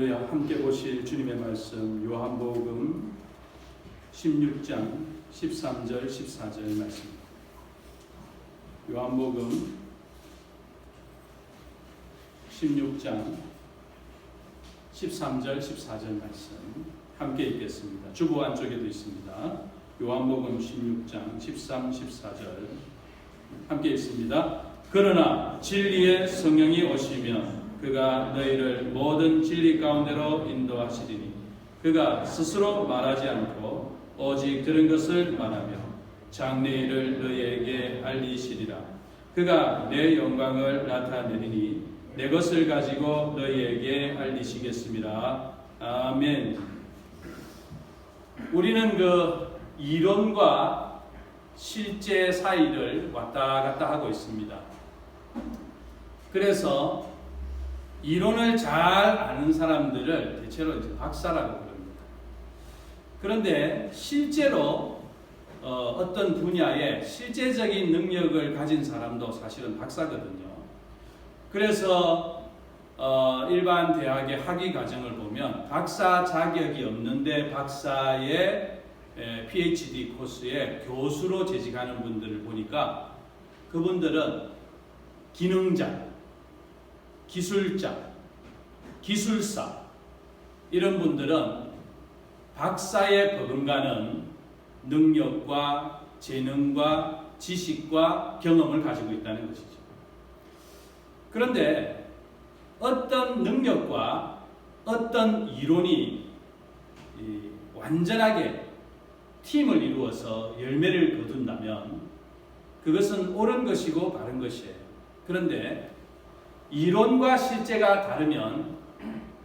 할렐루야. 함께 보실 주님의 말씀 요한복음 16장 13절 14절 말씀. 요한복음 16장 13절 14절 말씀 함께 읽겠습니다. 주보 안쪽에도 있습니다. 요한복음 16장 13, 14절 함께 읽습니다. 그러나 진리의 성령이 오시면 그가 너희를 모든 진리 가운데로 인도하시리니 그가 스스로 말하지 않고 오직 들은 것을 말하며 장래일을 너희에게 알리시리라. 그가 내 영광을 나타내리니 내 것을 가지고 너희에게 알리시겠습니다. 아멘. 우리는 그 이론과 실제 사이를 왔다 갔다 하고 있습니다. 그래서 이론을 잘 아는 사람들을 대체로 이제 박사라고 부릅니다. 그런데 실제로 어떤 분야에 실제적인 능력을 가진 사람도 사실은 박사거든요. 그래서 일반 대학의 학위 과정을 보면 박사 자격이 없는데 박사의 PhD 코스에 교수로 재직하는 분들을 보니까 그분들은 기능자, 기술자, 기술사 이런 분들은 박사에 버금가는 능력과 재능과 지식과 경험을 가지고 있다는 것이죠. 그런데 어떤 능력과 어떤 이론이 완전하게 팀을 이루어서 열매를 거둔다면 그것은 옳은 것이고 바른 것이에요. 그런데 이론과 실제가 다르면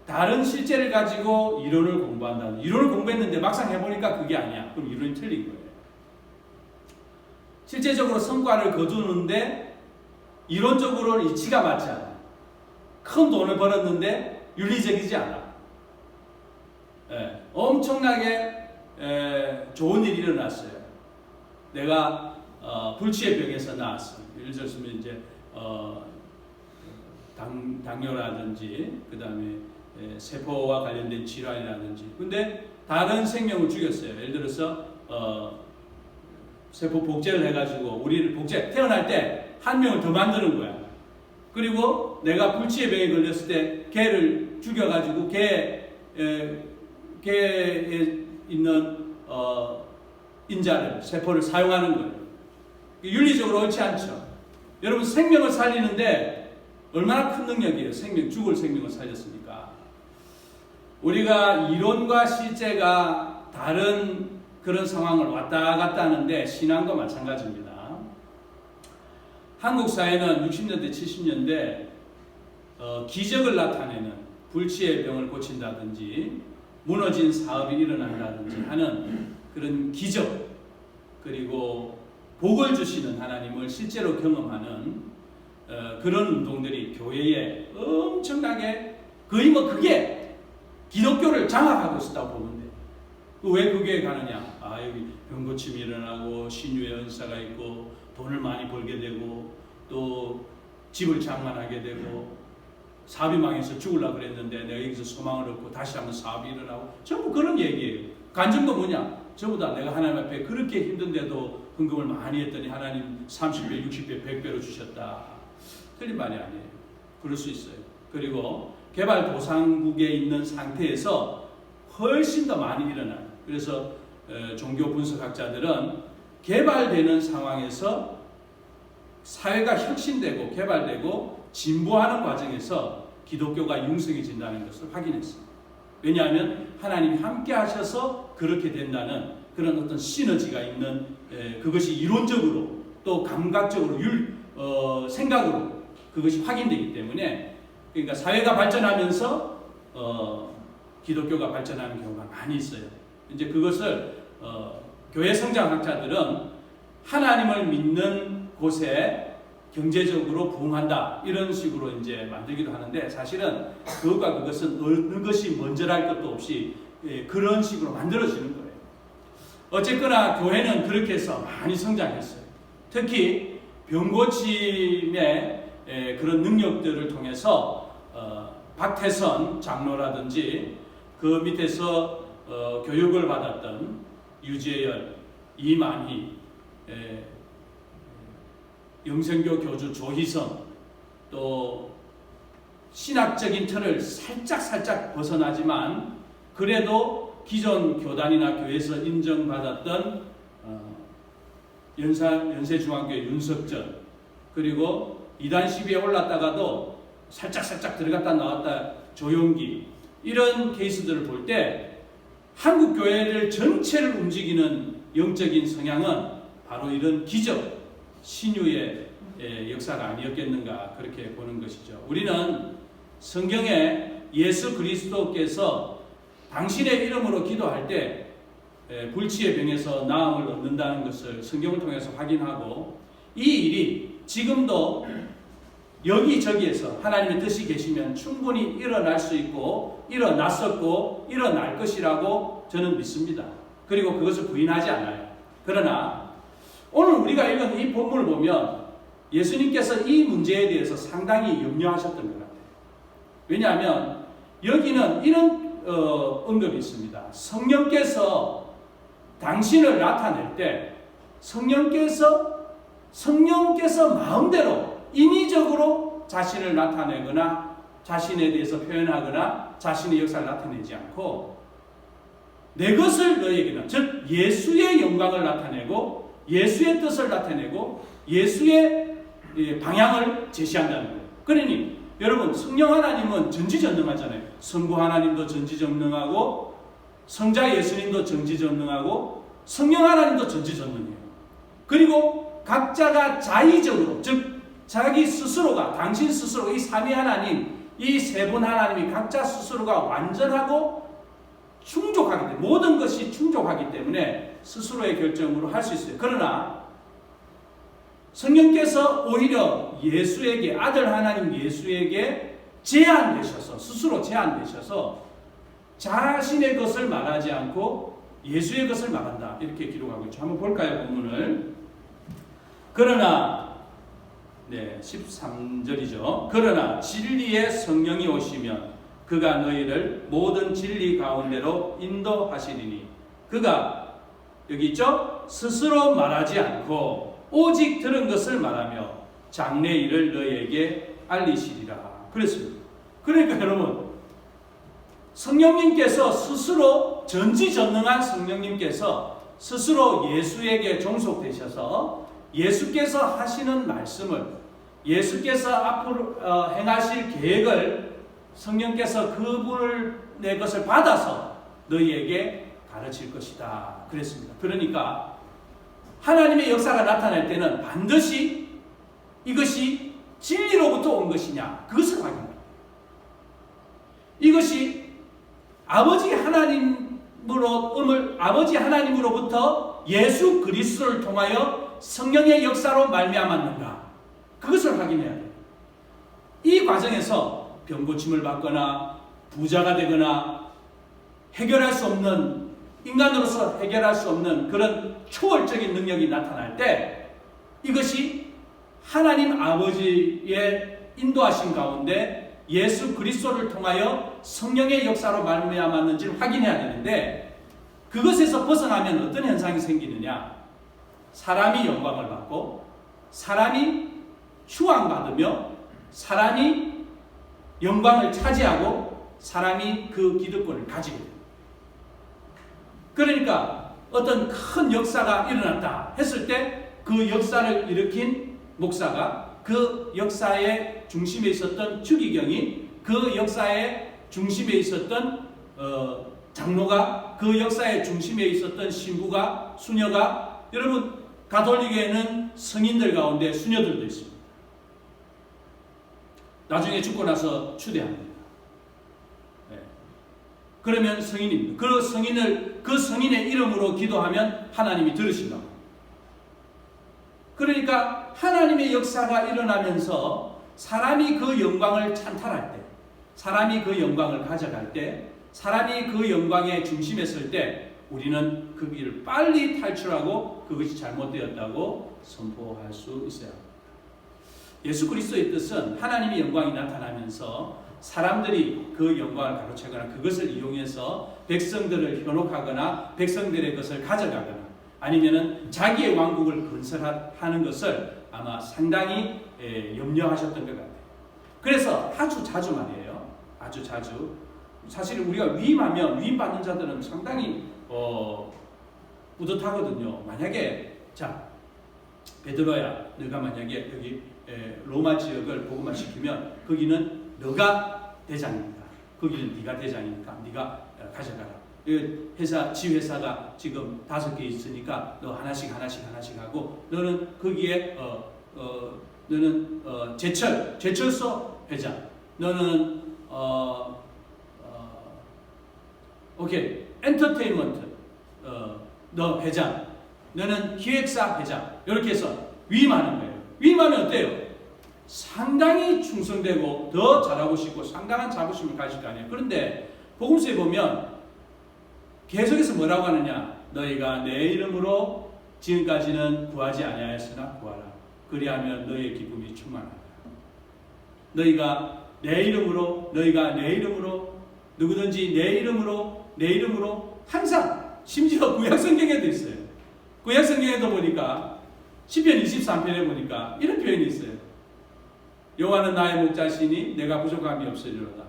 다른 실제를 가지고 이론을 공부한다. 이론을 공부했는데 막상 해보니까 그게 아니야. 그럼 이론이 틀린 거예요. 실제적으로 성과를 거두는데 이론적으로는 이치가 맞지 않아. 큰 돈을 벌었는데 윤리적이지 않아. 엄청나게 좋은 일이 일어났어요. 내가 불치의 병에서 나왔어. 예를 들어서 이제 당뇨라든지 그 다음에 세포와 관련된 질환이라든지 근데 다른 생명을 죽였어요. 예를 들어서 세포 복제를 해가지고 우리를 태어날 때 한 명을 더 만드는 거야. 그리고 내가 불치의 병에 걸렸을 때 개를 죽여가지고 개에 있는 인자를 세포를 사용하는 거예요. 윤리적으로 옳지 않죠. 여러분 생명을 살리는데 얼마나 큰 능력이에요. 죽을 생명을 살렸으니까. 우리가 이론과 실제가 다른 그런 상황을 왔다 갔다 하는데 신앙도 마찬가지입니다. 한국 사회는 60년대, 70년대 기적을 나타내는 불치의 병을 고친다든지 무너진 사업이 일어난다든지 하는 그런 기적 그리고 복을 주시는 하나님을 실제로 경험하는 그런 운동들이 교회에 엄청나게 거의 그게 기독교를 장악하고 있었다고 보면 돼요. 왜 그 교회에 가느냐? 여기 병고침이 일어나고 신유의 은사가 있고 돈을 많이 벌게 되고 또 집을 장만하게 되고 사업이 망해서 죽으려고 그랬는데 내가 여기서 소망을 얻고 다시 한번 사업이 일어나고 전부 그런 얘기예요. 간증도 뭐냐? 전부 다 내가 하나님 앞에 그렇게 힘든데도 헌금을 많이 했더니 하나님 30배, 60배, 100배로 주셨다. 틀린 말이 아니에요. 그럴 수 있어요. 그리고 개발도상국에 있는 상태에서 훨씬 더 많이 일어나요. 그래서 종교 분석학자들은 개발되는 상황에서 사회가 혁신되고 개발되고 진보하는 과정에서 기독교가 융성해진다는 것을 확인했습니다. 왜냐하면 하나님이 함께 하셔서 그렇게 된다는 그런 어떤 시너지가 있는 그것이 이론적으로 또 감각적으로 생각으로 그것이 확인되기 때문에 그러니까 사회가 발전하면서 기독교가 발전하는 경우가 많이 있어요. 이제 그것을 교회 성장학자들은 하나님을 믿는 곳에 경제적으로 부흥한다 이런 식으로 이제 만들기도 하는데 사실은 그것은 어느 것이 먼저랄 것도 없이 그런 식으로 만들어지는 거예요. 어쨌거나 교회는 그렇게 해서 많이 성장했어요. 특히 병고침의 그런 능력들을 통해서 박태선 장로라든지 그 밑에서 교육을 받았던 유재열, 이만희, 영생교 교주 조희성, 또 신학적인 틀을 살짝 벗어나지만 그래도 기존 교단이나 교회에서 인정받았던 연세중앙교회 윤석전, 그리고 이단 시비에 올랐다가도 살짝 들어갔다 나왔다 조용기, 이런 케이스들을 볼 때 한국 교회를 전체를 움직이는 영적인 성향은 바로 이런 기적, 신유의 역사가 아니었겠는가, 그렇게 보는 것이죠. 우리는 성경에 예수 그리스도께서 당신의 이름으로 기도할 때 불치의 병에서 나음을 얻는다는 것을 성경을 통해서 확인하고, 이 일이 지금도 여기저기에서 하나님의 뜻이 계시면 충분히 일어날 수 있고 일어났었고 일어날 것이라고 저는 믿습니다. 그리고 그것을 부인하지 않아요. 그러나 오늘 우리가 읽은 이 본문을 보면 예수님께서 이 문제에 대해서 상당히 염려하셨던 것 같아요. 왜냐하면 여기는 이런 언급이 있습니다. 성령께서 당신을 나타낼 때 성령께서 마음대로 인위적으로 자신을 나타내거나 자신에 대해서 표현하거나 자신의 역사를 나타내지 않고 내 것을 너에게는, 즉 예수의 영광을 나타내고 예수의 뜻을 나타내고 예수의 방향을 제시한다는 거예요. 그러니 여러분, 성령 하나님은 전지전능하잖아요. 성부 하나님도 전지전능하고 성자 예수님도 전지전능하고 성령 하나님도 전지전능해요. 그리고 각자가 자의적으로, 즉 자기 스스로가, 당신 스스로, 이 삼위 하나님, 이 세 분 하나님이 각자 스스로가 완전하고 충족하기 때문에, 모든 것이 충족하기 때문에 스스로의 결정으로 할 수 있어요. 그러나 성령께서 오히려 예수에게, 아들 하나님 예수에게 제한되셔서, 스스로 제한되셔서 자신의 것을 말하지 않고 예수의 것을 말한다, 이렇게 기록하고 있죠. 한번 볼까요, 본문을? 그러나 13절이죠. 그러나 진리의 성령이 오시면 그가 너희를 모든 진리 가운데로 인도하시리니 그가, 여기 있죠? 스스로 말하지 않고 오직 들은 것을 말하며 장래 일을 너희에게 알리시리라 그랬습니다. 그러니까 여러분, 성령님께서 스스로, 전지전능한 성령님께서 스스로 예수에게 종속되셔서 예수께서 하시는 말씀을, 예수께서 앞으로 행하실 계획을 성령께서 그분을 내 것을 받아서 너희에게 가르칠 것이다 그랬습니다. 그러니까 하나님의 역사가 나타날 때는 반드시 이것이 진리로부터 온 것이냐, 그것을 확인합니다. 이것이 아버지 하나님으로부터 예수 그리스도를 통하여 성령의 역사로 말미암았는가, 그것을 확인해야 돼요. 이 과정에서 병고침을 받거나 부자가 되거나 해결할 수 없는, 인간으로서 해결할 수 없는 그런 초월적인 능력이 나타날 때 이것이 하나님 아버지의 인도하신 가운데 예수 그리스도를 통하여 성령의 역사로 말미암았는지를 확인해야 되는데, 그것에서 벗어나면 어떤 현상이 생기느냐, 사람이 영광을 받고 사람이 추앙받으며 사람이 영광을 차지하고 사람이 그 기득권을 가지게 됩니다. 그러니까 어떤 큰 역사가 일어났다 했을 때 그 역사를 일으킨 목사가, 그 역사의 중심에 있었던 추기경이, 그 역사의 중심에 있었던 장로가, 그 역사의 중심에 있었던 신부가, 수녀가, 여러분 가톨릭에는 성인들 가운데 수녀들도 있습니다. 나중에 죽고 나서 추대합니다. 네. 그러면 성인입니다. 그 성인의 이름으로 기도하면 하나님이 들으신다고. 그러니까 하나님의 역사가 일어나면서 사람이 그 영광을 찬탈할 때, 사람이 그 영광을 가져갈 때, 사람이 그 영광의 중심에 설 때 우리는 그 길을 빨리 탈출하고 그것이 잘못되었다고 선포할 수 있어야 합니다. 예수 그리스도의 뜻은 하나님의 영광이 나타나면서 사람들이 그 영광을 가로채거나 그것을 이용해서 백성들을 현혹하거나 백성들의 것을 가져가거나 아니면은 자기의 왕국을 건설하는 것을 아마 상당히 염려하셨던 것 같아요. 그래서 아주 자주 말이에요. 아주 자주. 사실 우리가 위임하면 위임받는 자들은 상당히 뿌듯하거든요. 만약에 자 베드로야, 너가 만약에 여기 로마 지역을 복음화 시키면 거기는 너가 대장이다. 거기는 네가 대장이니까 네가 가져가라. 지회사가 지금 5개 있으니까 너 하나씩 하고 너는 거기에 너는 제철소 회장, 너는 오케이 엔터테인먼트 너 회장, 너는 기획사 회장 이렇게 해서 위임하는 거예요. 위임하면 어때요? 상당히 충성되고 더 잘하고 싶고 상당한 자부심을 가질 거 아니에요. 그런데 복음서에 보면 계속해서 뭐라고 하느냐? 너희가 내 이름으로 지금까지는 구하지 아니하였으나 구하라. 그리하면 너희의 기쁨이 충만하다. 너희가 내 이름으로 누구든지 내 이름으로 항상 심지어 구약성경에도 있어요. 구약성경에도 보니까 시편 23편에 보니까 이런 표현이 있어요. 여호와는 나의 목자시니 내가 부족함이 없으리로다.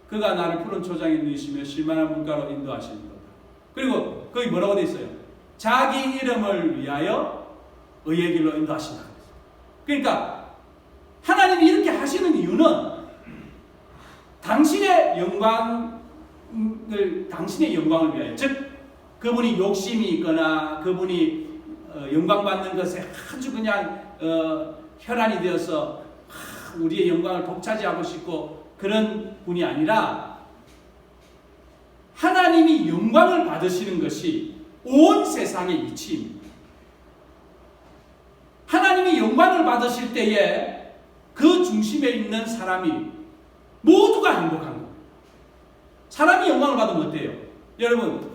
그가 나를 푸른 초장에 누이시며 실만한 물가로 인도하시리로다. 그리고 거기 뭐라고 되어 있어요? 자기 이름을 위하여 의의 길로 인도하신다. 그러니까 하나님이 이렇게 하시는 이유는 당신의 영광을 위하여, 즉 그분이 욕심이 있거나 그분이 영광 받는 것에 아주 그냥 혈안이 되어서 우리의 영광을 독차지하고 싶고 그런 분이 아니라 하나님이 영광을 받으시는 것이 온 세상의 이치입니다. 하나님이 영광을 받으실 때에 그 중심에 있는 사람이 모두가 행복한 겁니다. 사람이 영광을 받으면 어때요? 여러분,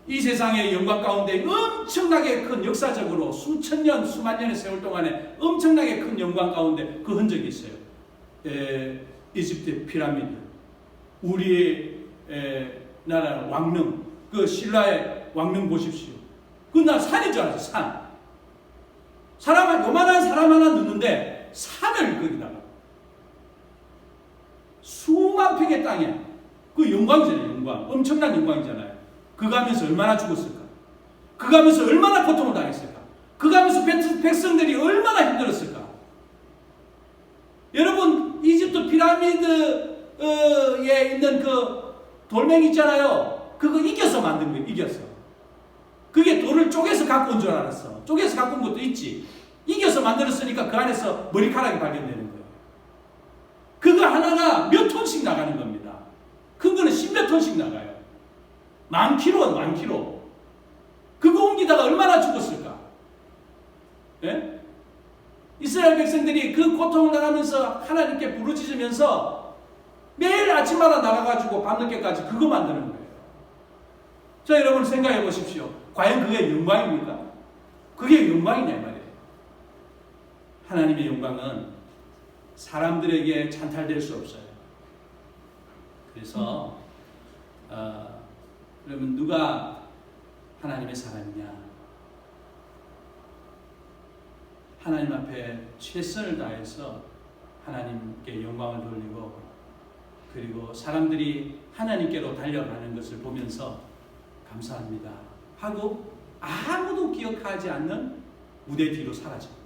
이 세상의 영광 가운데 엄청나게 큰 역사적으로 수천 년, 수만 년의 세월 동안에 엄청나게 큰 영광 가운데 그 흔적이 있어요. 이집트 피라미드, 우리의 나라 왕릉, 그 신라의 왕릉 보십시오. 그 나 산인 줄 알았어요. 산. 요만한 사람 하나 넣는데 산을 거기다가 수만 평의 땅에 그 영광이잖아요. 영광. 엄청난 영광이잖아요. 그거 하면서 얼마나 죽었을까? 그거 하면서 얼마나 고통을 당했을까? 그거 하면서 백성들이 얼마나 힘들었을까? 여러분, 이집트 피라미드에 있는 그 돌멩이 있잖아요. 그거 이겨서 만든 거예요. 이겨서. 그게 돌을 쪼개서 갖고 온 줄 알았어. 쪼개서 갖고 온 것도 있지. 이겨서 만들었으니까 그 안에서 머리카락이 발견되는 거예요. 그거 하나가 몇 톤씩 나가는 겁니다. 큰 거는 10몇 톤씩 나가요. 만 킬로. 그거 옮기다가 얼마나 죽었을까? 예? 이스라엘 백성들이 그 고통을 당하면서 하나님께 부르짖으면서 매일 아침마다 나가가지고 밤늦게까지 그거 만드는 거예요. 자, 여러분 생각해 보십시오. 과연 그게 영광입니까? 그게 영광이냐 이 말이에요. 하나님의 영광은 사람들에게 찬탈될 수 없어요. 그래서 그러면 누가 하나님의 사람이냐? 하나님 앞에 최선을 다해서 하나님께 영광을 돌리고 그리고 사람들이 하나님께로 달려가는 것을 보면서 감사합니다 하고 아무도 기억하지 않는 무대 뒤로 사라집니다.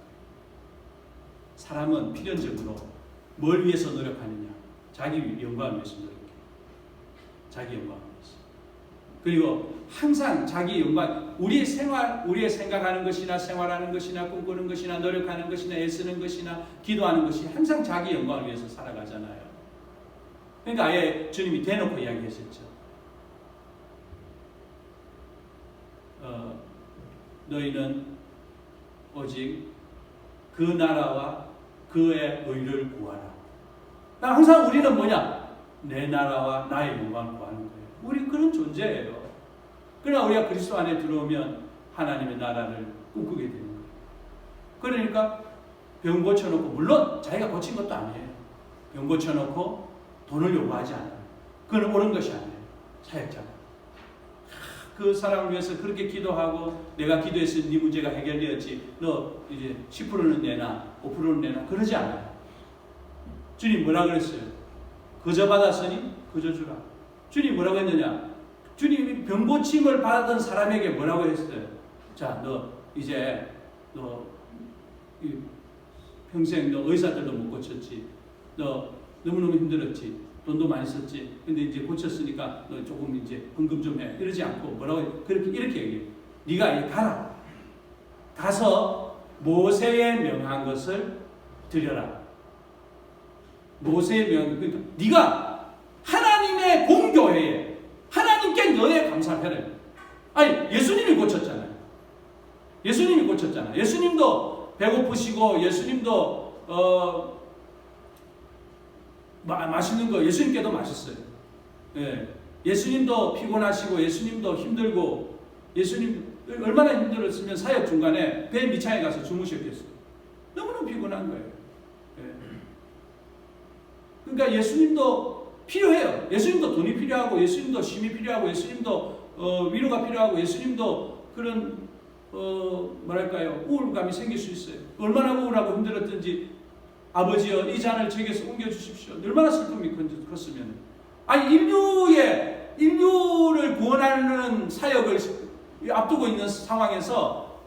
사람은 필연적으로 뭘 위해서 노력하느냐? 자기 영광을 위해서 노력해요. 자기 영광을 위해서. 그리고 항상 자기 영광, 우리의 생활, 우리의 생각하는 것이나 생활하는 것이나 꿈꾸는 것이나 노력하는 것이나 애쓰는 것이나 기도하는 것이 항상 자기 영광을 위해서 살아가잖아요. 그러니까 아예 주님이 대놓고 이야기하셨죠. 너희는 오직 그 나라와 그의 의를 구하라. 항상 우리는 뭐냐? 내 나라와 나의 영광을 구하는 거예요. 우리 그런 존재예요. 그러나 우리가 그리스도 안에 들어오면 하나님의 나라를 꿈꾸게 되는 거예요. 그러니까 병 고쳐놓고, 물론 자기가 고친 것도 아니에요. 병 고쳐놓고 돈을 요구하지 않아요. 그건 옳은 것이 아니에요. 사역자가. 그 사람을 위해서 그렇게 기도하고 내가 기도해서 네 문제가 해결되었지. 너 이제 10%는 내놔, 5%는 내놔. 그러지 않아요. 주님 뭐라 그랬어요? 그저 받았으니 그저 주라. 주님 뭐라고 했느냐? 주님이 병고침을 받은 사람에게 뭐라고 했어요? 자, 너 이제 너 평생 너 의사들도 못 고쳤지. 너 너무너무 힘들었지. 돈도 많이 썼지. 근데 이제 고쳤으니까 너 조금 이제 헌금 좀 해. 이러지 않고 뭐라고 해? 이렇게 얘기해. 네가 이제 가라. 가서 모세의 명한 것을 드려라. 모세의 명, 그러니까 네가 하나님의 공교회에 하나님께 너의 감사를 해라. 아니 예수님이 고쳤잖아요. 예수님이 고쳤잖아요. 예수님도 배고프시고 예수님도 맛있는 거 예수님께도 맛있어요. 예. 예수님도 피곤하시고 예수님도 힘들고 예수님 얼마나 힘들었으면 사역 중간에 배 밑창에 가서 주무셨겠어요. 너무너무 피곤한 거예요. 예. 그러니까 예수님도 필요해요. 예수님도 돈이 필요하고 예수님도 쉼이 필요하고 예수님도 위로가 필요하고 예수님도 그런 뭐랄까요 우울감이 생길 수 있어요. 얼마나 우울하고 힘들었든지 아버지여 이 잔을 제게서 옮겨주십시오. 얼마나 슬픔이 컸으면. 아니 인류를 구원하는 사역을 앞두고 있는 상황에서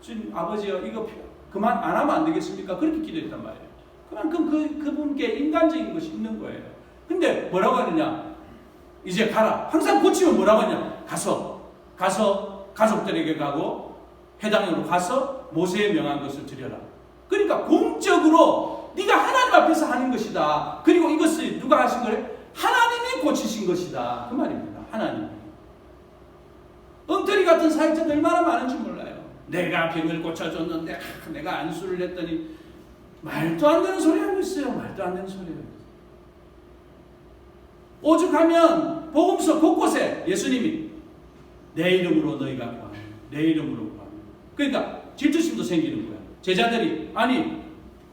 주님 아버지여 이거 그만 안 하면 안 되겠습니까? 그렇게 기도했단 말이에요. 그만큼 그분께 인간적인 것이 있는 거예요. 근데 뭐라고 하느냐? 이제 가라. 항상 고치면 뭐라고 하냐? 가서 가족들에게 가고 회당으로 가서 모세의 명한 것을 드려라. 그러니까 공적으로 네가 하나님 앞에서 하는 것이다. 그리고 이것을 누가 하신 거래? 하나님이 고치신 것이다. 그 말입니다. 하나님이. 엉터리 같은 사역자들 얼마나 많은지 몰라요. 내가 병을 고쳐줬는데 내가 안수를 했더니 말도 안 되는 소리 하고 있어요. 말도 안 되는 소리예요. 오죽하면 복음서 곳곳에 예수님이 내 이름으로 너희가 구하라. 내 이름으로 구하라. 그러니까 질투심도 생기는 거야. 제자들이 아니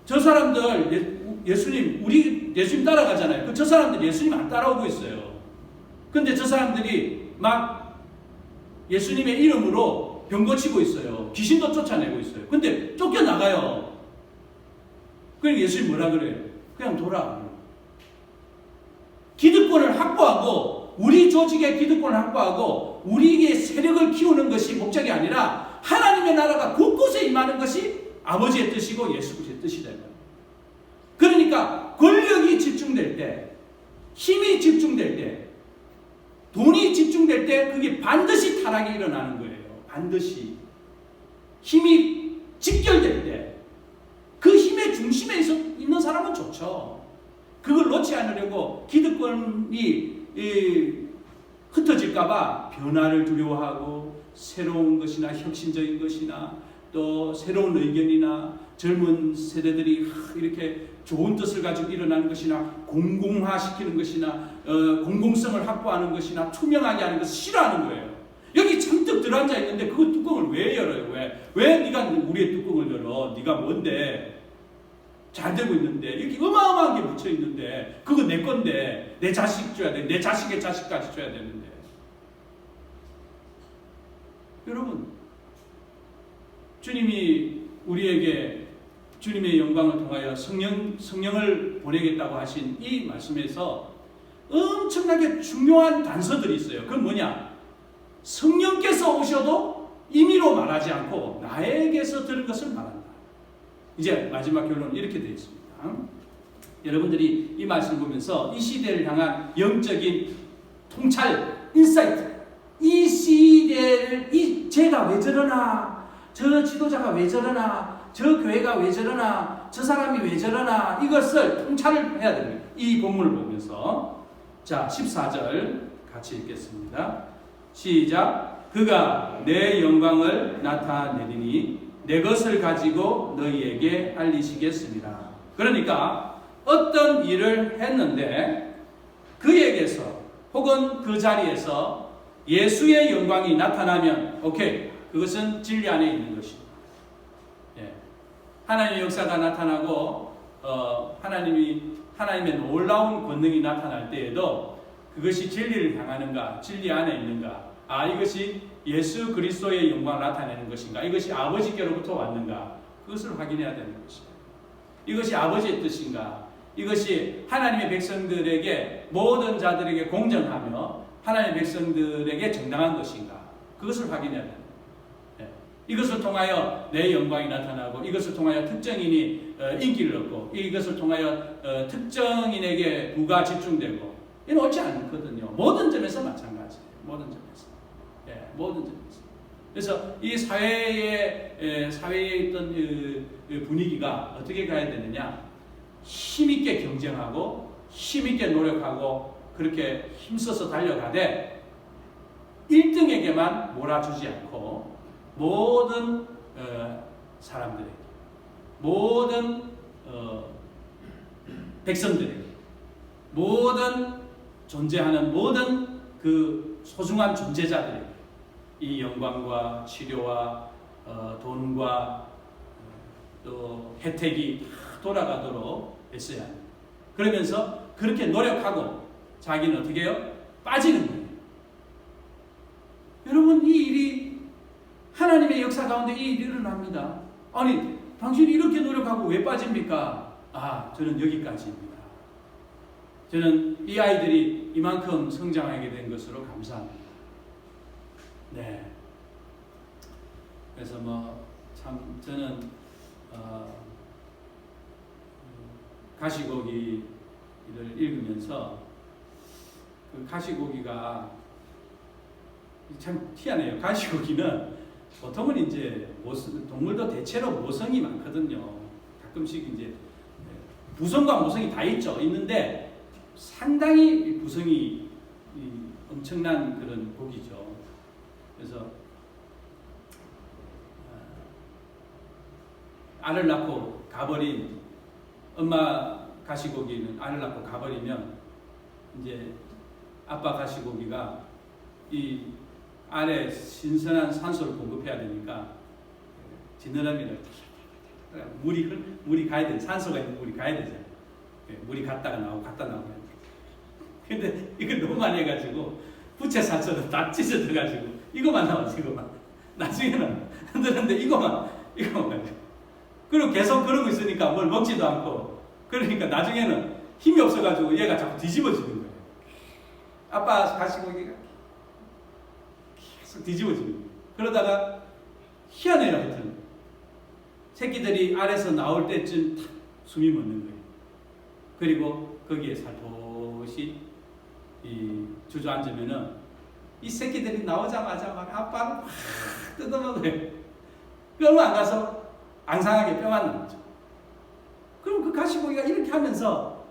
저 사람들 우리 예수님 따라가잖아요. 저 사람들 예수님 안 따라오고 있어요. 근데 저 사람들이 막 예수님의 이름으로 병 고치고 있어요. 귀신도 쫓아내고 있어요. 근데 쫓겨나가요. 그러니까 예수님 뭐라 그래요? 그냥 돌아. 기득권을 확보하고 우리 조직의 기득권을 확보하고 우리에게 세력을 키우는 것이 목적이 아니라 하나님의 나라가 곳곳에 임하는 것이 아버지의 뜻이고 예수 그리스도의 뜻이다. 그러니까 권력이 집중될 때, 힘이 집중될 때, 돈이 집중될 때 그게 반드시 타락이 일어나는 거예요. 반드시. 힘이 직결될 때 그 힘의 중심에 있는 사람은 좋죠. 그걸 놓지 않으려고 기득권이 흩어질까봐 변화를 두려워하고 새로운 것이나 혁신적인 것이나 또 새로운 의견이나 젊은 세대들이 이렇게 좋은 뜻을 가지고 일어나는 것이나 공공화시키는 것이나 공공성을 확보하는 것이나 투명하게 하는 것을 싫어하는 거예요. 여기 잔뜩 들어앉아 있는데 그 뚜껑을 왜 열어요? 왜 네가 우리의 뚜껑을 열어? 네가 뭔데? 잘 되고 있는데 이렇게 어마어마한 게 묻혀 있는데 그거 내 건데 내 자식 줘야 돼. 내 자식의 자식까지 줘야 되는데. 여러분 주님이 우리에게 주님의 영광을 통하여 성령을 보내겠다고 하신 이 말씀에서 엄청나게 중요한 단서들이 있어요. 그건 뭐냐? 성령께서 오셔도 임의로 말하지 않고 나에게서 들은 것을 말한다. 이제 마지막 결론은 이렇게 되어 있습니다. 여러분들이 이 말씀을 보면서 이 시대를 향한 영적인 통찰, 인사이트, 이 시대를 쟤가 왜 저러나, 저 지도자가 왜 저러나, 저 교회가 왜 저러나, 저 사람이 왜 저러나, 이것을 통찰을 해야 됩니다. 이 본문을 보면서. 자, 14절 같이 읽겠습니다. 시작. 그가 내 영광을 나타내리니 내 것을 가지고 너희에게 알리시겠습니다. 그러니까 어떤 일을 했는데 그에게서 혹은 그 자리에서 예수의 영광이 나타나면 오케이, 그것은 진리 안에 있는 것입니다. 예. 하나님의 역사가 나타나고 하나님의 놀라운 권능이 나타날 때에도 그것이 진리를 향하는가, 진리 안에 있는가, 이것이 예수 그리스도의 영광을 나타내는 것인가, 이것이 아버지께로부터 왔는가, 그것을 확인해야 되는 것이에요. 이것이 아버지의 뜻인가, 이것이 하나님의 백성들에게, 모든 자들에게 공정하며 하나님의 백성들에게 정당한 것인가, 그것을 확인해야 됩니다. 이것을 통하여 내 영광이 나타나고, 이것을 통하여 특정인이 인기를 얻고, 이것을 통하여 특정인에게 부가 집중되고, 이는 옳지 않거든요. 모든 점에서 마찬가지예요. 모든 점에서. 모든 점에서. 그래서 이 사회에 있던 분위기가 어떻게 가야 되느냐? 힘있게 경쟁하고, 힘있게 노력하고, 그렇게 힘써서 달려가되, 1등에게만 몰아주지 않고, 모든 사람들에게, 모든 백성들에게, 모든 존재하는 모든 그 소중한 존재자들에게 이 영광과 치료와 돈과 또 혜택이 다 돌아가도록 했어야 합니다. 그러면서 그렇게 노력하고 자기는 어떻게 해요? 빠지는 거예요. 여러분, 이 일이 하나님의 역사 가운데 이 일이 일어납니다. 아니, 당신이 이렇게 노력하고 왜 빠집니까? 저는 여기까지입니다. 저는 이 아이들이 이만큼 성장하게 된 것으로 감사합니다. 네. 그래서 참 저는 가시고기를 읽으면서 그 가시고기가 참 희한해요. 가시고기는 보통은 이제 동물도 대체로 모성이 많거든요. 가끔씩 이제 부성과 모성이 다 있는데 상당히 부성이 엄청난 그런 고기죠. 그래서 알을 낳고 가버린 엄마 가시고기는 알을 낳고 가버리면 이제 아빠 가시고기가 이 알에 신선한 산소를 공급해야 되니까 지느러미를 물이 가야 돼. 산소가 있는 물이 가야 되잖아요. 물이 갔다가 나오고 갔다 나오고. 근데 이걸 너무 많이 해가지고 부채 산소를 다 찢어져가지고 이거만 나왔어. 이거만. 나중에는 흔들었는데 이거만 가지고. 그리고 계속 그러고 있으니까 뭘 먹지도 않고, 그러니까 나중에는 힘이 없어가지고 얘가 자꾸 뒤집어지는 거예요. 아빠 가시고기가 계속 뒤집어지는 거예요. 그러다가 희한해요. 하여튼 새끼들이 알에서 나올 때쯤 탁 숨이 멎는 거예요. 그리고 거기에 살포시 주저앉으면은 이 새끼들이 나오자마자 막 아빠를 확 뜯어먹어요. 얼마 안 가서 앙상하게 뼈만 남죠. 그럼 그 가시고기가 이렇게 하면서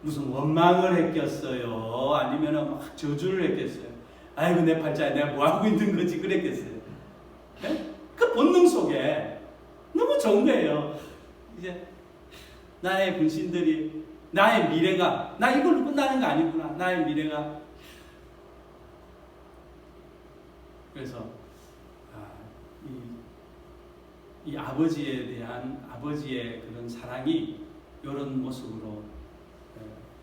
무슨 원망을 했겠어요? 아니면 막 저주를 했겠어요? 아이고 내 팔자에 내가 뭐하고 있는 거지 그랬겠어요? 그 본능 속에 너무 좋은 거예요. 이제 나의 분신들이, 나의 미래가, 나 이걸로 끝나는 거 아니구나. 나의 미래가. 그래서 이 아버지에 대한 아버지의 그런 사랑이 이런 모습으로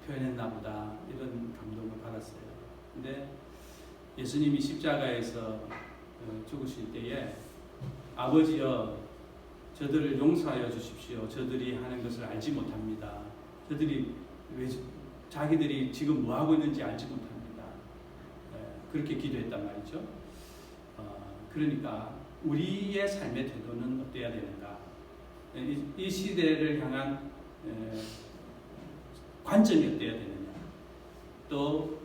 표현했나 보다, 이런 감동을 받았어요. 근데 예수님이 십자가에서 죽으실 때에 아버지여 저들을 용서하여 주십시오. 저들이 하는 것을 알지 못합니다. 저들이 자기들이 지금 뭐 하고 있는지 알지 못합니다. 그렇게 기도했단 말이죠. 그러니까 우리의 삶의 태도는 어때야 되는가? 이 시대를 향한 관점이 어때야 되느냐? 또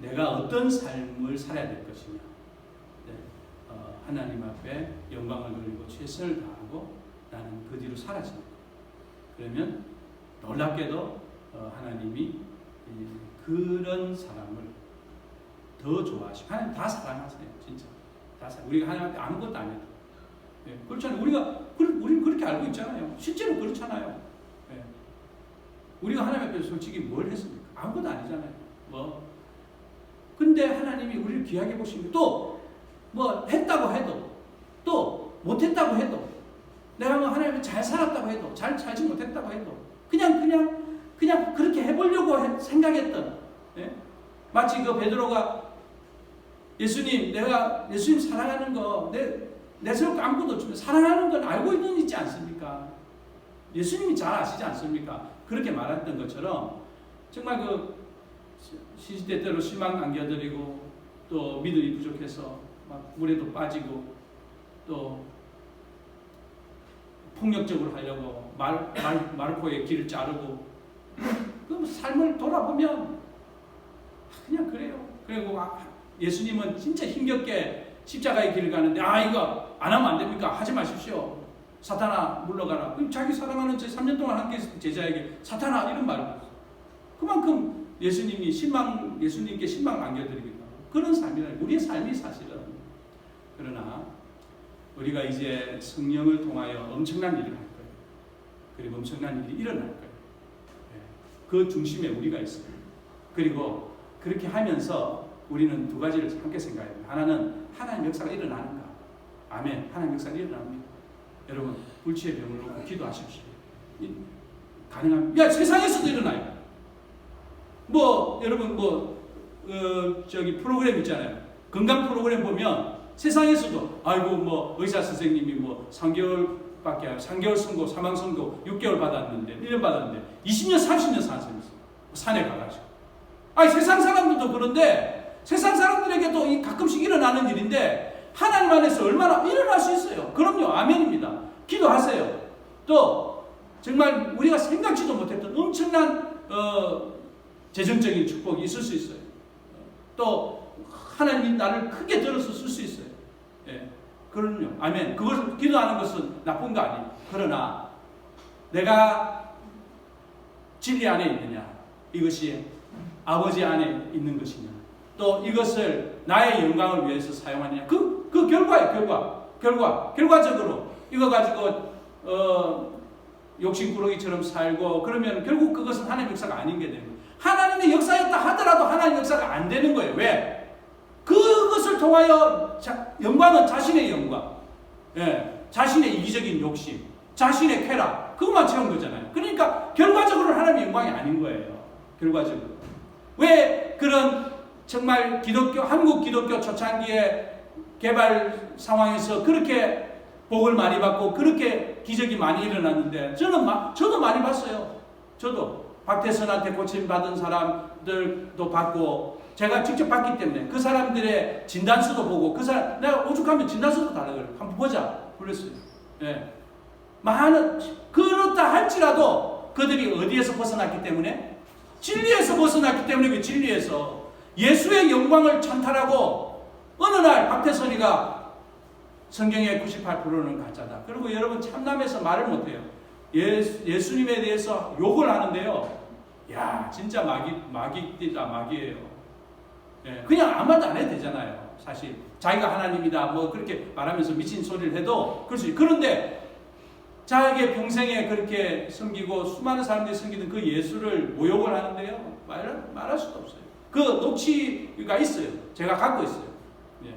내가 어떤 삶을 살아야 될 것이냐? 하나님 앞에 영광을 돌리고 최선을 다하고 나는 그 뒤로 사라진다. 그러면 놀랍게도 하나님이 그런 사람을 더 좋아하시고, 하나님 다 사랑하세요. 진짜 다 사랑. 우리가 하나님 앞에 아무것도 안 해도 그렇잖아요. 우리는 그렇게 알고 있잖아요. 실제로 그렇잖아요. 우리가 하나님 앞에 솔직히 뭘 했습니까? 아무것도 아니잖아요. 근데 하나님이 우리를 귀하게 보시는 또 뭐 했다고 해도, 또 못했다고 해도 내가 뭐 하나님을 잘 살았다고 해도, 잘 살지 못했다고 해도, 그냥 그렇게 해보려고 생각했던, 예? 마치 그 베드로가 예수님, 내가 예수님 사랑하는 거, 내 속 아무것도 사랑하는 건 알고 있지 않습니까? 예수님이 잘 아시지 않습니까? 그렇게 말했던 것처럼, 정말 그 시시때때로 실망 안겨드리고, 또 믿음이 부족해서 막 물에도 빠지고, 또 폭력적으로 하려고 마르코의 길을 자르고, 그 삶을 돌아보면 그냥 그래요. 그리고 예수님은 진짜 힘겹게 십자가의 길을 가는데, 이거 안 하면 안 됩니까? 하지 마십시오. 사탄아 물러가라. 그럼 자기 사랑하는 3년 동안 함께 있었던 제자에게 사탄아 이런 말을 했어요. 그만큼 예수님께 실망 안겨드리겠다. 그런 삶이라, 우리의 삶이 사실은. 그러나 우리가 이제 성령을 통하여 엄청난 일을 할 거예요. 그리고 엄청난 일이 일어날 거예요. 그 중심에 우리가 있어요. 그리고 그렇게 하면서 우리는 두 가지를 함께 생각해야 돼요. 하나는 하나님의 역사가 일어나는가. 아멘. 하나님의 역사가 일어납니다. 여러분, 불치의 병을 놓고 기도하십시오. 가능합니다. 세상에서도 일어나요. 여러분 저기 프로그램 있잖아요. 건강 프로그램 보면 세상에서도 의사 선생님이 3개월밖에 3개월 선고, 사망 선고 6개월 받았는데 1년 받았는데 20년 30년 산에 가가지고 세상 사람들도 그런데 세상 사람들에게도 가끔씩 일어나는 일인데 하나님 안에서 얼마나 일어날 수 있어요. 그럼요. 아멘입니다. 기도하세요. 또 정말 우리가 생각지도 못했던 엄청난 재정적인 축복이 있을 수 있어요. 또 하나님이 나를 크게 들어서 쓸 수 있어요. 예, 그럼요. 아멘. 그것을 기도하는 것은 나쁜 거 아니에요. 그러나 내가 진리 안에 있느냐, 이것이 아버지 안에 있는 것이냐, 또 이것을 나의 영광을 위해서 사용하느냐, 그 결과예요. 결과적으로 이거 가지고 욕심꾸러기처럼 살고 그러면 결국 그것은 하나님의 역사가 아닌 게 되는 거예요. 하나님의 역사였다 하더라도 하나님의 역사가 안 되는 거예요. 왜? 그것을 통하여 영광은 자신의 영광, 자신의 이기적인 욕심, 자신의 쾌락, 그것만 채운 거잖아요. 그러니까 결과적으로 하나님의 영광이 아닌 거예요. 결과적으로. 왜 그런 정말 한국 기독교 초창기의 개발 상황에서 그렇게 복을 많이 받고 그렇게 기적이 많이 일어났는데 저도 많이 봤어요. 저도 박태선한테 고침받은 사람들도 받고 제가 직접 봤기 때문에 그 사람들의 진단서도 보고 내가 오죽하면 진단서도 달라고요. 한번 보자 그랬어요. 예. 그렇다 할지라도 그들이 어디에서 벗어났기 때문에? 진리에서 벗어났기 때문에. 그 진리에서 예수의 영광을 찬탈하고 어느 날 박태선이가 성경의 98%는 가짜다. 그리고 여러분 참남에서 말을 못해요. 예수님에 대해서 욕을 하는데요. 야, 진짜 마귀예요. 예, 그냥 아무 말도 안 해도 되잖아요. 사실 자기가 하나님이다 그렇게 말하면서 미친 소리를 해도 그렇지. 그런데 자기의 평생에 그렇게 섬기고 수많은 사람들이 섬기는 그 예수를 모욕을 하는데요. 말할 수도 없어요. 그 녹취가 있어요. 제가 갖고 있어요. 예.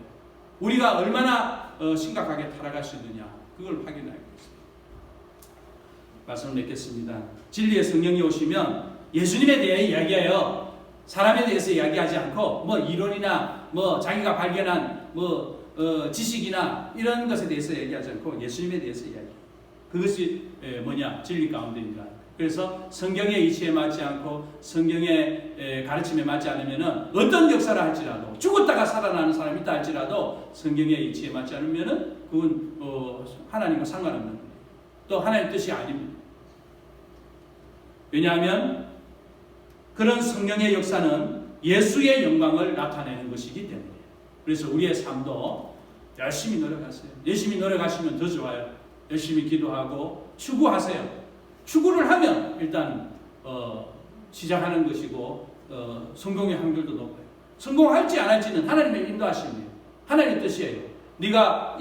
우리가 얼마나 심각하게 타락할 수 있느냐 그걸 확인하겠습니다. 말씀을 맺겠습니다. 진리의 성령이 오시면 예수님에 대해 이야기해요. 사람에 대해서 이야기하지 않고 이론이나 자기가 발견한 지식이나 이런 것에 대해서 얘기하지 않고 예수님에 대해서 이야기해요. 그것이 진리 가운데입니다. 그래서 성경의 이치에 맞지 않고 성경의 가르침에 맞지 않으면 어떤 역사를 할지라도 죽었다가 살아나는 사람이 있다 할지라도 성경의 이치에 맞지 않으면 그건 하나님과 상관없는 거예요. 또 하나님의 뜻이 아닙니다. 왜냐하면 그런 성령의 역사는 예수의 영광을 나타내는 것이기 때문에. 그래서 우리의 삶도 열심히 노력하세요. 열심히 노력하시면 더 좋아요. 열심히 기도하고 추구하세요. 추구를 하면 일단 시작하는 것이고 성공의 확률도 높아요. 성공할지 안 할지는 하나님의 인도하심이에요. 하나님의 뜻이에요. 네가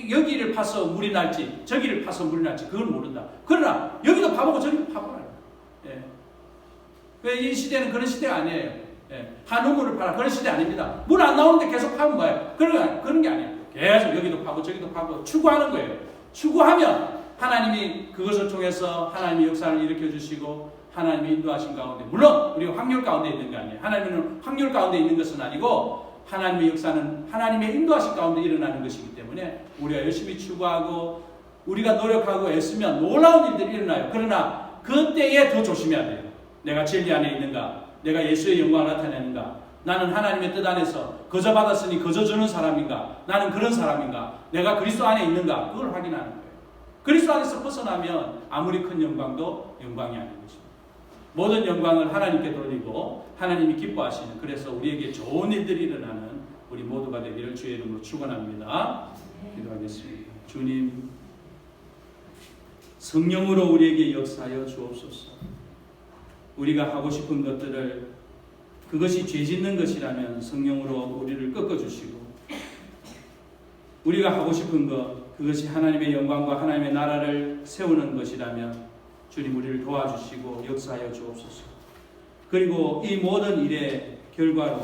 여기를 파서 물이 날지 저기를 파서 물이 날지 그걸 모른다. 그러나 여기도 파보고 저기도 파보라. 이 시대는 그런 시대가 아니에요. 한 우물을 파라 그런 시대 아닙니다. 물 안 나오는데 계속 파면 뭐예요? 그런 게 아니에요. 계속 여기도 파고 저기도 파고 추구하는 거예요. 추구하면 하나님이 그것을 통해서 하나님의 역사를 일으켜 주시고 하나님의 인도하신 가운데, 물론 우리가 확률 가운데 있는 게 아니에요. 하나님은 확률 가운데 있는 것은 아니고 하나님의 역사는 하나님의 인도하신 가운데 일어나는 것이기 때문에 우리가 열심히 추구하고 우리가 노력하고 애쓰면 놀라운 일들이 일어나요. 그러나 그때에 더 조심해야 돼요. 내가 진리 안에 있는가? 내가 예수의 영광을 나타내는가? 나는 하나님의 뜻 안에서 거저 받았으니 거저 주는 사람인가? 나는 그런 사람인가? 내가 그리스도 안에 있는가? 그걸 확인하는 거예요. 그리스도 안에서 벗어나면 아무리 큰 영광도 영광이 아닌 것입니다. 모든 영광을 하나님께 돌리고 하나님이 기뻐하시는, 그래서 우리에게 좋은 일들이 일어나는 우리 모두가 되기를 주의 이름으로 축원합니다. 기도하겠습니다. 주님, 성령으로 우리에게 역사하여 주옵소서. 우리가 하고 싶은 것들을, 그것이 죄 짓는 것이라면 성령으로 우리를 꺾어주시고, 우리가 하고 싶은 것, 그것이 하나님의 영광과 하나님의 나라를 세우는 것이라면 주님 우리를 도와주시고 역사하여 주옵소서. 그리고 이 모든 일의 결과로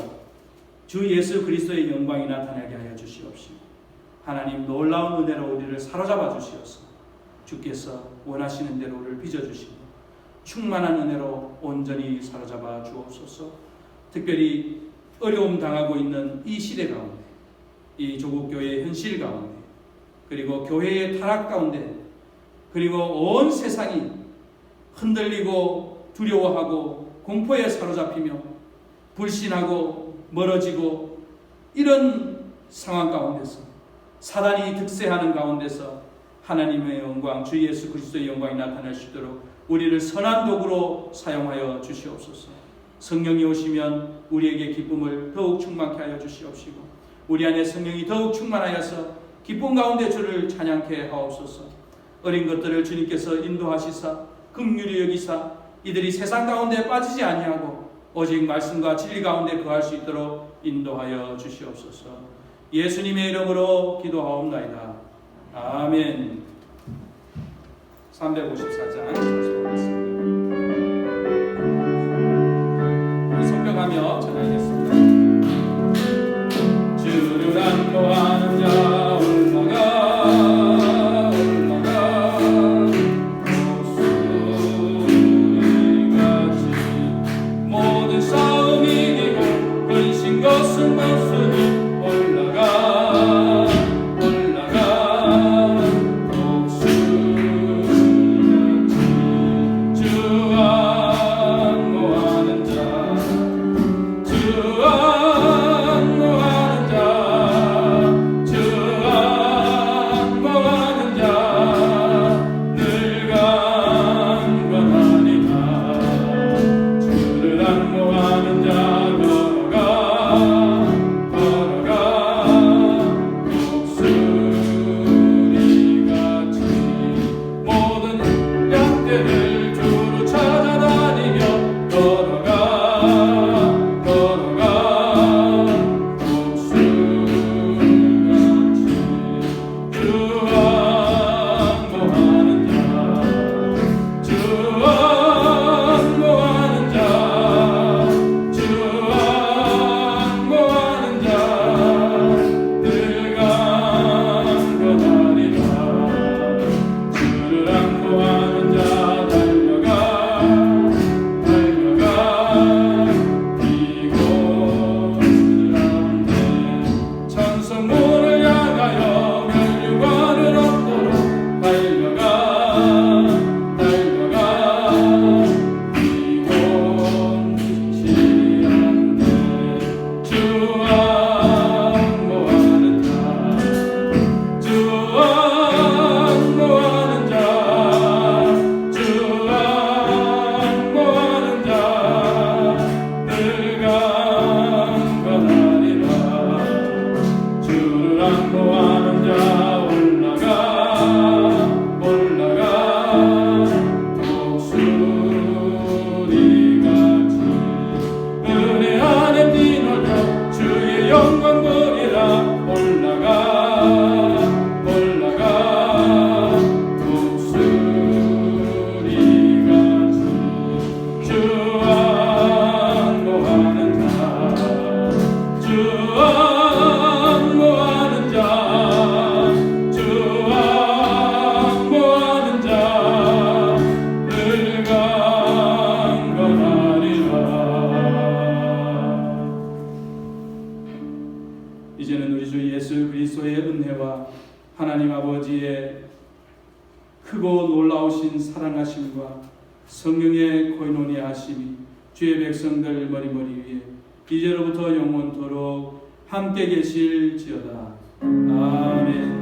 주 예수 그리스도의 영광이 나타나게 하여 주시옵시고, 하나님 놀라운 은혜로 우리를 사로잡아 주시옵소서. 주께서 원하시는 대로 우리를 빚어주시고 충만한 은혜로 온전히 사로잡아 주옵소서. 특별히 어려움 당하고 있는 이 시대 가운데, 이 조국 교회의 현실 가운데, 그리고 교회의 타락 가운데, 그리고 온 세상이 흔들리고 두려워하고 공포에 사로잡히며 불신하고 멀어지고 이런 상황 가운데서, 사단이 득세하는 가운데서 하나님의 영광, 주 예수 그리스도의 영광이 나타날 수 있도록 우리를 선한 도구로 사용하여 주시옵소서. 성령이 오시면 우리에게 기쁨을 더욱 충만케 하여 주시옵시고, 우리 안에 성령이 더욱 충만하여서 기쁨 가운데 주를 찬양케 하옵소서. 어린 것들을 주님께서 인도하시사 긍휼히 여기사 이들이 세상 가운데 빠지지 아니하고 오직 말씀과 진리 가운데 거할 수 있도록 인도하여 주시옵소서. 예수님의 이름으로 기도하옵나이다. 아멘. 354장 성벽하며 전하겠습니다. 주를 안보하는 자 올라가 올라가 목소리같이 모든 싸움 이기고 근심 것은 벗으니 올라가 올라가 목소리같이 주 안보하는 자 주를 안보하는 자 그리스도의 은혜와 하나님 아버지의 크고 놀라우신 사랑하심과 성령의 코이노니 하심이 주의 백성들 머리머리 위에 이제로부터 영원토록 함께 계실지어다. 아멘.